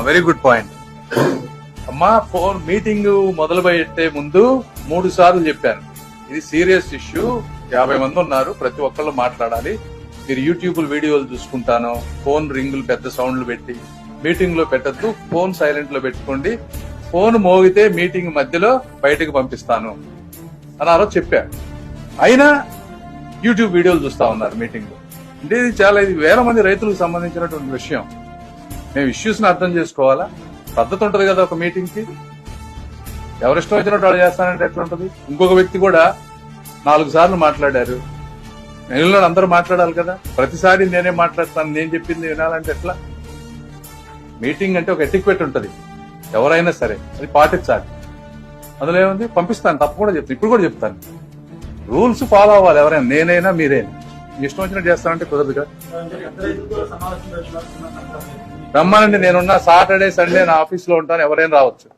Very good point అమ్మా. Phone meeting మొదలు పెట్టే ముందు 3 సార్లు చెప్పాను, ఇది సీరియస్ ఇష్యూ, 50 మంది ఉన్నారు, ప్రతి ఒక్కళ్ళు మాట్లాడాలి, మీరు యూట్యూబ్ వీడియోలు చూసుకుంటాను, ఫోన్ రింగులు పెద్ద సౌండ్లు పెట్టి మీటింగ్ లో పెట్టద్దు, ఫోన్ సైలెంట్ లో పెట్టుకోండి, ఫోన్ మోగితే మీటింగ్ మధ్యలో బయటకు పంపిస్తాను అని ఆ రోజు చెప్పారు. అయినా యూట్యూబ్ వీడియోలు చూస్తా ఉన్నారు మీటింగ్ లో. అంటే ఇది వేల మంది రైతులకు సంబంధించినటువంటి విషయం. మేము ఇష్యూస్ ని అర్థం చేసుకోవాలా? పద్ధతి ఉంటది కదా ఒక మీటింగ్ కి. ఎవరిష్టం వచ్చినట్టు వాళ్ళు చేస్తానంటే ఎట్లా ఉంటది? ఇంకొక వ్యక్తి కూడా 4 సార్లు మాట్లాడారు, మిగిలిన అందరూ మాట్లాడాలి కదా. ప్రతిసారి నేనే మాట్లాడతాను, నేను చెప్పింది వినాలంటే ఎట్లా? మీటింగ్ అంటే ఒక ఎటిక్వెట్ ఉంటది, ఎవరైనా సరే అది పాటించాలి. అందులో ఏముంది? పంపిస్తాను, తప్పకుండా చెప్తాను, ఇప్పుడు కూడా చెప్తాను. రూల్స్ ఫాలో అవ్వాలి ఎవరైనా, నేనైనా మీరైనా. ఇష్టం వచ్చినట్టు చేస్తానంటే కుదరదు కదా. రమ్మానండి, నేనున్నా సాటర్డే సండే నా ఆఫీస్ లో ఉంటాను, ఎవరైనా రావచ్చు.